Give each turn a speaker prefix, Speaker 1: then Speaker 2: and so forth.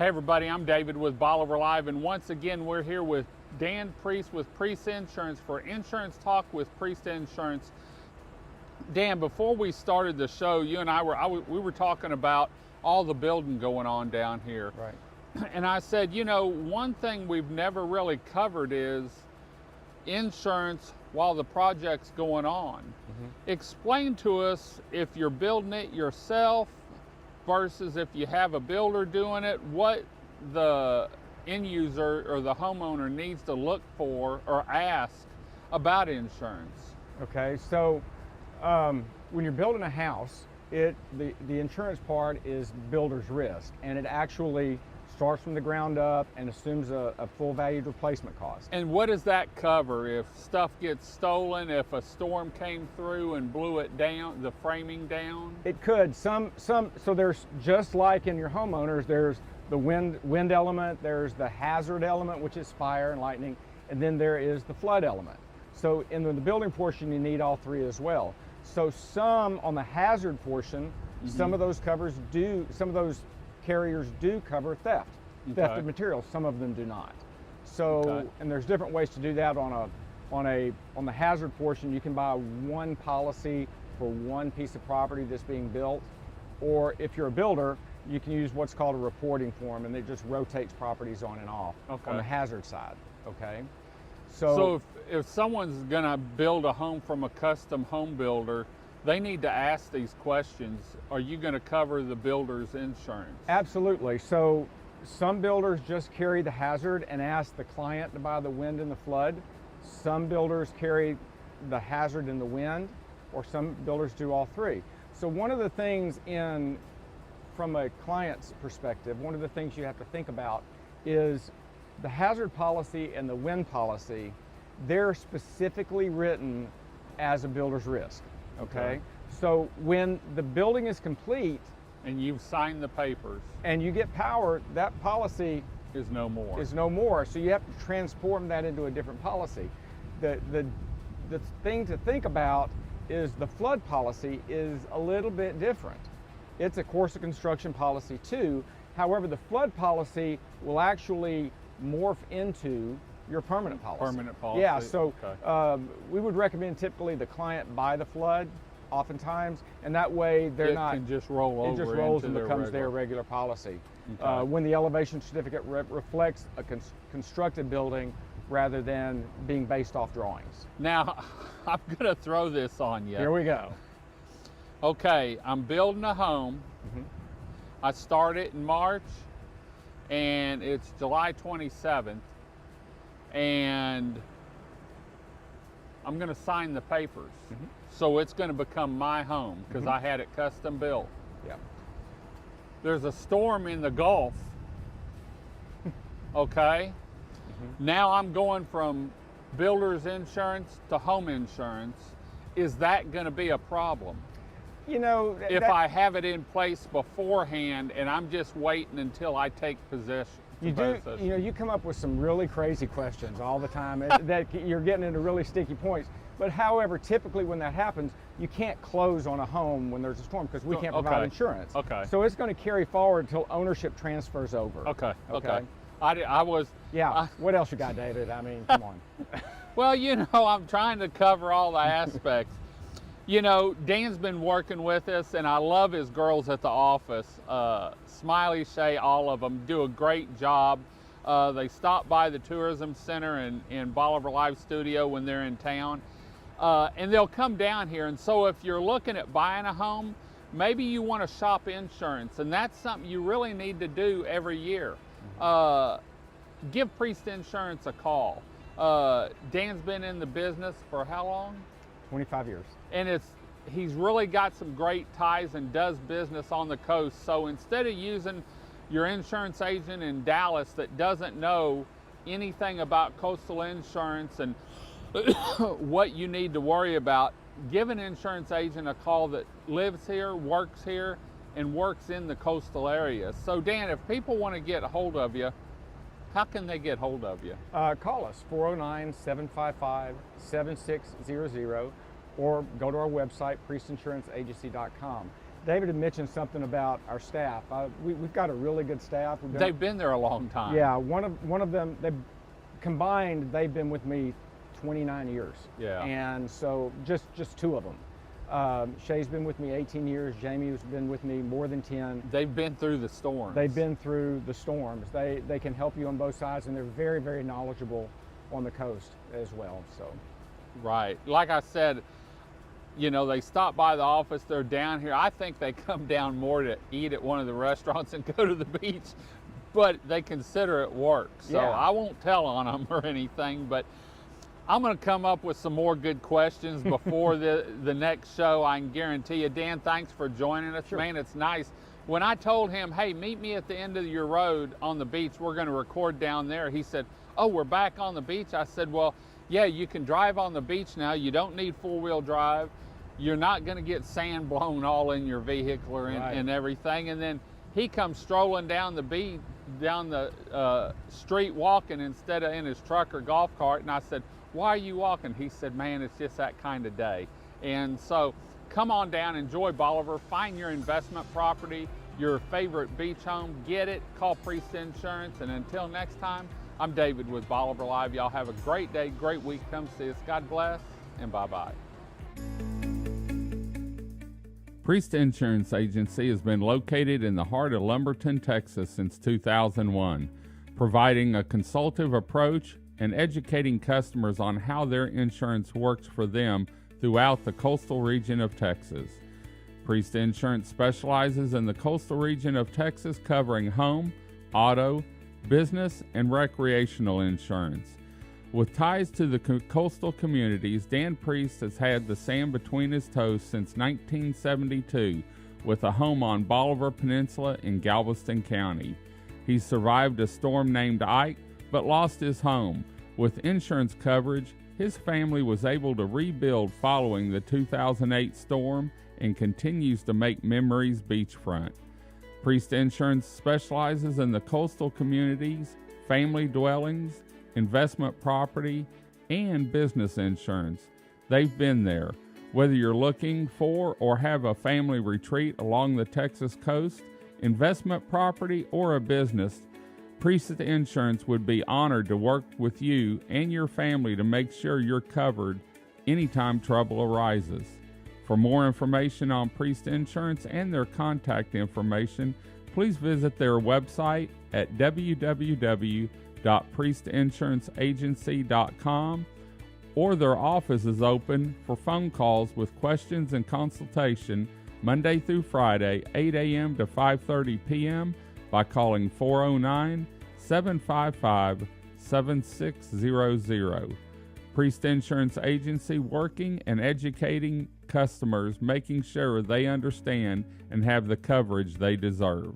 Speaker 1: Hey everybody, I'm David with Bolivar Live, and once again we're here with Dan Priest with Priest Insurance for Insurance Talk with Priest Insurance. Dan, before we started the show, you and I were talking about all the building going on down here.
Speaker 2: Right.
Speaker 1: And I said, you know, one thing we've never really covered is insurance while the project's going on. Mm-hmm. Explain to us, if you're building it yourself versus if you have a builder doing it, what the end user or the homeowner needs to look for or ask about insurance.
Speaker 2: Okay, so when you're building a house, the insurance part is builder's risk, and it actually starts from the ground up and assumes a full valued replacement cost.
Speaker 1: And what does that cover if stuff gets stolen, if a storm came through and blew it down, the framing down?
Speaker 2: It could. So there's, just like in your homeowners, there's the wind element, there's the hazard element, which is fire and lightning, and then there is the flood element. So in the building portion, you need all three as well. So some on the hazard portion, mm-hmm. some of those carriers do cover theft of materials. Some of them do not. So, and there's different ways to do that. On the hazard portion, you can buy one policy for one piece of property that's being built, or if you're a builder, you can use what's called a reporting form, and it just rotates properties on and off on the hazard side. Okay.
Speaker 1: So if someone's going to build a home from a custom home builder, they need to ask these questions. Are you going to cover the builder's insurance?
Speaker 2: Absolutely. So some builders just carry the hazard and ask the client to buy the wind and the flood. Some builders carry the hazard and the wind, or some builders do all three. So one of the things from a client's perspective, one of the things you have to think about is the hazard policy and the wind policy. They're specifically written as a builder's risk. Okay. So when the building is complete
Speaker 1: and you've signed the papers
Speaker 2: and you get power, that policy
Speaker 1: is no more.
Speaker 2: So you have to transform that into a different policy. The thing to think about is the flood policy is a little bit different. It's a course of construction policy too. However, the flood policy will actually morph into your permanent policy.
Speaker 1: Permanent policy.
Speaker 2: Yeah, so we would recommend typically the client buy the flood oftentimes, and that way it
Speaker 1: can just roll over.
Speaker 2: It just rolls and becomes their regular policy. When the elevation certificate reflects a constructed building rather than being based off drawings.
Speaker 1: Now, I'm going to throw this on you.
Speaker 2: Here we go.
Speaker 1: Okay, I'm building a home. Mm-hmm. I start it in March, and it's July 27th. And I'm going to sign the papers. Mm-hmm. So it's going to become my home because I had it custom built.
Speaker 2: Yeah.
Speaker 1: There's a storm in the Gulf. Okay. Mm-hmm. Now I'm going from builder's insurance to home insurance. Is that going to be a problem?
Speaker 2: You know,
Speaker 1: if I have it in place beforehand and I'm just waiting until I take possession.
Speaker 2: You come up with some really crazy questions all the time that you're getting into really sticky points. But however, typically when that happens, you can't close on a home when there's a storm because we can't provide insurance.
Speaker 1: Okay.
Speaker 2: So it's going to carry forward until ownership transfers over.
Speaker 1: Okay. I was.
Speaker 2: Yeah. What else you got, David? I mean, come on.
Speaker 1: Well, you know, I'm trying to cover all the aspects. You know, Dan's been working with us, and I love his girls at the office. Smiley, Shay, all of them do a great job. They stop by the tourism center in Bolivar Live Studio when they're in town, and they'll come down here. And so if you're looking at buying a home, maybe you want to shop insurance, and that's something you really need to do every year. Give Priest Insurance a call. Dan's been in the business for how long?
Speaker 2: 25 years.
Speaker 1: And he's really got some great ties and does business on the coast. So instead of using your insurance agent in Dallas that doesn't know anything about coastal insurance and what you need to worry about, give an insurance agent a call that lives here, works here, and works in the coastal area. So Dan, if people want to get a hold of you, how can they get hold of you?
Speaker 2: Call us, 409-755-7600, or go to our website, priestinsuranceagency.com. David had mentioned something about our staff. We've got a really good staff.
Speaker 1: They've been there a long time.
Speaker 2: Yeah, one of them, they've been with me 29 years.
Speaker 1: Yeah.
Speaker 2: And so just two of them. Shay's been with me 18 years. Jamie's been with me more than 10.
Speaker 1: They've been through the storms.
Speaker 2: They've been through the storms. They can help you on both sides, and they're very, very knowledgeable on the coast as well. So.
Speaker 1: Right. Like I said, you know, they stop by the office, they're down here. I think they come down more to eat at one of the restaurants and go to the beach, but they consider it work. So
Speaker 2: Yeah.
Speaker 1: I won't tell on them or anything, but I'm going to come up with some more good questions before the next show. I can guarantee you. Dan, thanks for joining us.
Speaker 2: Sure.
Speaker 1: Man, it's nice. When I told him, hey, meet me at the end of your road on the beach, we're going to record down there, he said, oh, we're back on the beach? I said, well, yeah, you can drive on the beach now. You don't need four-wheel drive. You're not going to get sand blown all in your vehicle or and everything. And then he comes strolling down the beach, down the street walking instead of in his truck or golf cart. And I said, why are you walking? He said, man, it's just that kind of day. And so come on down, enjoy Bolivar, find your investment property, your favorite beach home, get it, call Priest Insurance. And until next time, I'm David with Bolivar Live. Y'all have a great day, great week. Come see us. God bless, and bye-bye. Priest Insurance Agency has been located in the heart of Lumberton, Texas since 2001, providing a consultative approach and educating customers on how their insurance works for them throughout the coastal region of Texas. Priest Insurance specializes in the coastal region of Texas, covering home, auto, business, and recreational insurance. With ties to the coastal communities, Dan Priest has had the sand between his toes since 1972 with a home on Bolivar Peninsula in Galveston County. He survived a storm named Ike, but lost his home. With insurance coverage, his family was able to rebuild following the 2008 storm and continues to make memories beachfront. Priest Insurance specializes in the coastal communities, family dwellings, investment property, and business insurance. They've been there. Whether you're looking for or have a family retreat along the Texas coast, investment property, or a business, Priest Insurance would be honored to work with you and your family to make sure you're covered anytime trouble arises. For more information on Priest Insurance and their contact information, please visit their website at www.priestinsuranceagency.com, or their office is open for phone calls with questions and consultation Monday through Friday, 8 a.m. to 5:30 p.m. by calling 409-755-7600. Priest Insurance Agency, working and educating customers, making sure they understand and have the coverage they deserve.